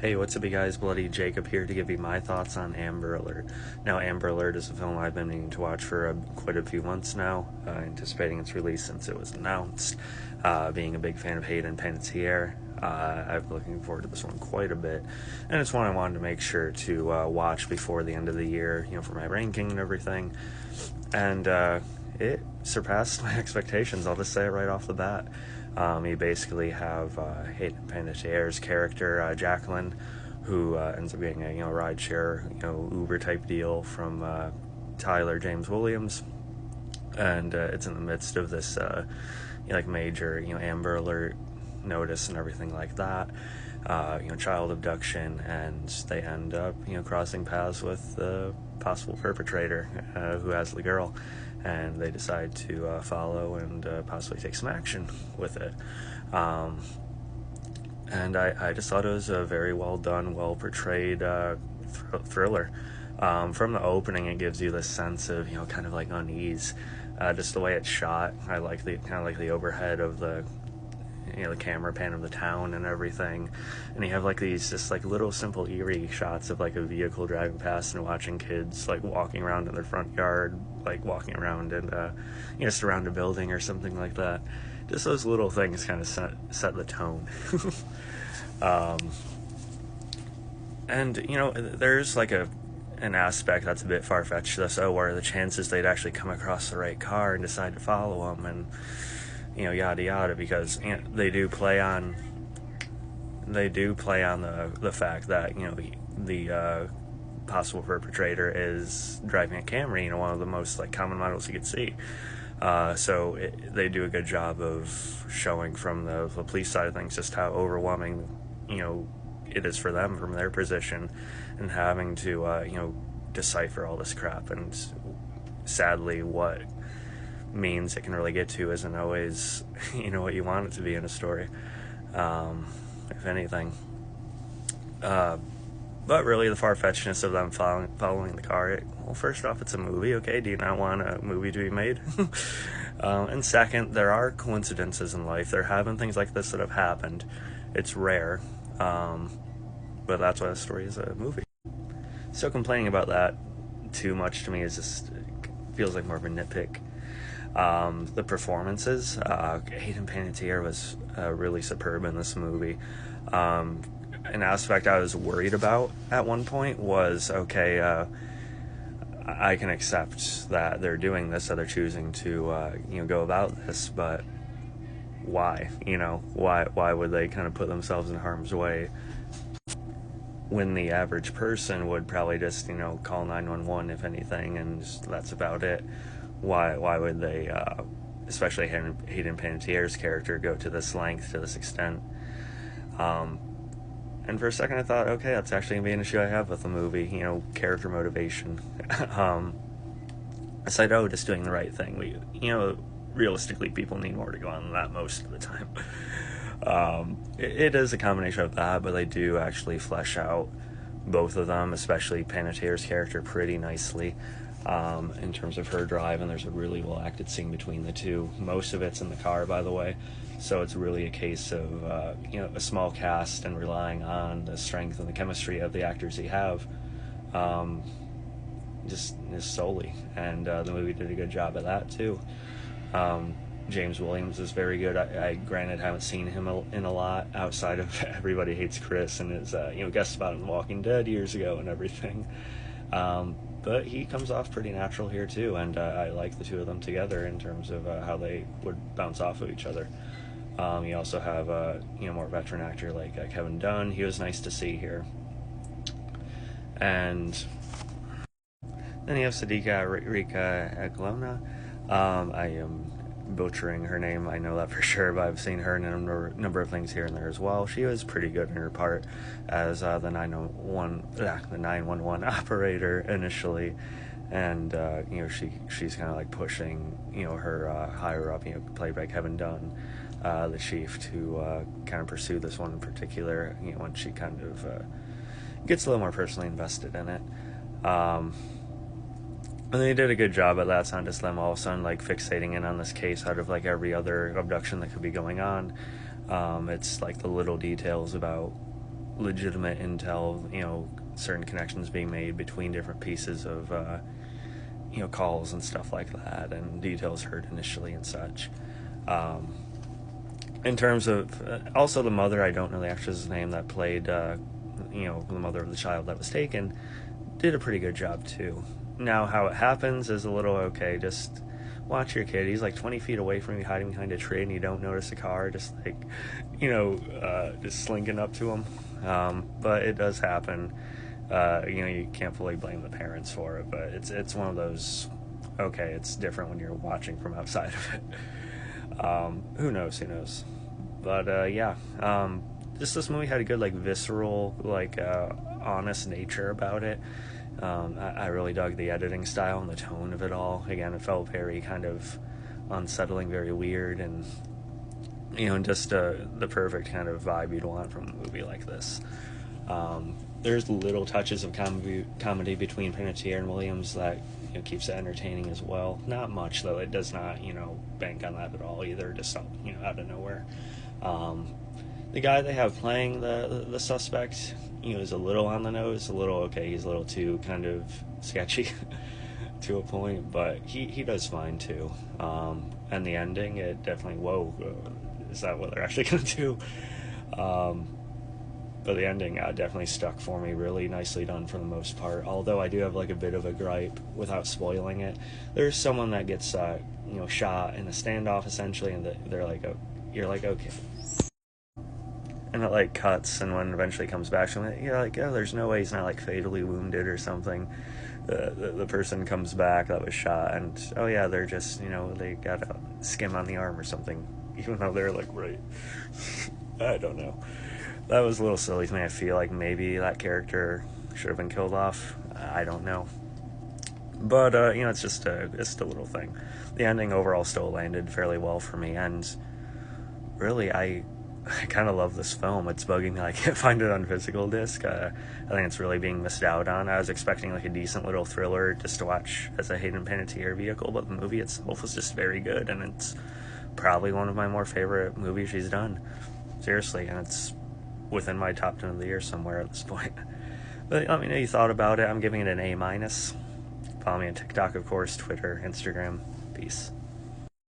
Hey, what's up, you guys? Bloody Jacob here to give you my thoughts on Amber Alert. Now, Amber Alert is a film I've been meaning to watch for quite a few months now, anticipating its release since it was announced. Being a big fan of Hayden Panettiere, I've been looking forward to this one quite a bit, and it's one I wanted to make sure to watch before the end of the year, for my ranking and everything. And it surpassed my expectations. I'll just say it right off the bat. You basically have Hayden Panettiere's character, Jacqueline, who ends up getting a rideshare, Uber type deal from Tyler James Williams, and it's in the midst of this major Amber Alert notice and everything like that, child abduction, and they end up crossing paths with the possible perpetrator who has the girl, and they decide to follow and possibly take some action with it. And I just thought it was a very well done, well portrayed thriller. From the opening, it gives you this sense of kind of like unease. Just the way it's shot. I like the overhead of the the camera pan of the town and everything, and you have these just little simple eerie shots of a vehicle driving past and watching kids walking around in their front yard, walking around and just around a building or something like that. Just those little things kind of set the tone. And there's an aspect that's a bit far-fetched to this, where the chances they'd actually come across the right car and decide to follow them, and yada yada, because they do play on the fact that the possible perpetrator is driving a Camry, one of the most common models you could see. So they do a good job of showing from the police side of things just how overwhelming it is for them from their position, and having to decipher all this crap. And sadly, what means it can really get to isn't always what you want it to be in a story, if anything. But really, the far-fetchedness of them following the car, well, first off, it's a movie, okay? Do you not want a movie to be made? And second, there are coincidences in life. There have been things like this that have happened. It's rare, but that's why the story is a movie. So complaining about that too much to me is just feels like more of a nitpick. The performances, Hayden Panettiere was really superb in this movie. An aspect I was worried about at one point was, I can accept that they're doing this, that they're choosing to go about this, but why? Why would they kind of put themselves in harm's way when the average person would probably just call 911 if anything, and that's about it? Why would they, especially Hayden Panettiere's character, go to this length, to this extent? And for a second I thought, okay, that's actually going to be an issue I have with the movie, character motivation. Aside, just doing the right thing. Realistically, people need more to go on than that most of the time. It is a combination of that, but they do actually flesh out both of them, especially Panettiere's character, pretty nicely. In terms of her drive, and there's a really well acted scene between the two. Most of it's in the car, by the way, so it's really a case of a small cast and relying on the strength and the chemistry of the actors you have, just solely, and the movie did a good job at that too. James Williams is very good. I granted haven't seen him in a lot outside of Everybody Hates Chris and his guest spot in Walking Dead years ago and everything. But he comes off pretty natural here too, and I like the two of them together in terms of how they would bounce off of each other. You also have more veteran actor like Kevin Dunn. He was nice to see here. And then you have Sadiqa Rika Aglona. I am butchering her name, I know that for sure, but I've seen her in a number of things here and there as well. She was pretty good in her part as the 911 operator initially, and she's kind of pushing her higher up, played by Kevin Dunn, the chief, to kind of pursue this one in particular, when she kind of gets a little more personally invested in it. And they did a good job at that. It's not just them all of a sudden fixating in on this case out of every other abduction that could be going on. It's the little details about legitimate intel, certain connections being made between different pieces of, calls and stuff like that, and details heard initially and such. In terms of, also the mother, I don't know the actress's name that played, the mother of the child that was taken, did a pretty good job too. Now, how it happens is a little okay, just watch your kid. He's like 20 feet away from you, hiding behind a tree, and you don't notice a car, just like, just slinking up to him. But it does happen. You can't fully blame the parents for it, but it's one of those, okay, it's different when you're watching from outside of it. Who knows? But, yeah, just this movie had a good, like, visceral, like, honest nature about it. I really dug the editing style and the tone of it all. Again, it felt very kind of unsettling, very weird, and just the perfect kind of vibe you'd want from a movie like this. There's little touches of comedy between Panettiere and Williams that keeps it entertaining as well. Not much, though. It does not bank on that at all either. Just out of nowhere. The guy they have playing the suspect, is a little on the nose, a little okay. He's a little too kind of sketchy to a point, but he does fine too. And the ending, it definitely, whoa, is that what they're actually going to do? But the ending definitely stuck for me. Really nicely done for the most part. Although I do have like a bit of a gripe without spoiling it. There's someone that gets shot in a standoff essentially, and they're like, oh, you're like, okay. And it like cuts, and when it eventually comes back to him, you're like, oh, there's no way he's not like fatally wounded or something. The person comes back that was shot, and oh yeah, they're just they got a skim on the arm or something, even though they're like right. I don't know. That was a little silly to me. I feel like maybe that character should have been killed off. I don't know. But it's just a little thing. The ending overall still landed fairly well for me, and really I kind of love this film. It's bugging me I can't find it on physical disc. I think it's really being missed out on. I was expecting like a decent little thriller just to watch as a Hayden Panettiere vehicle, but the movie itself was just very good, and it's probably one of my more favorite movies she's done. Seriously, and it's within my top 10 of the year somewhere at this point. But let me know you thought about it. I'm giving it an A-. Follow me on TikTok, of course, Twitter, Instagram. Peace.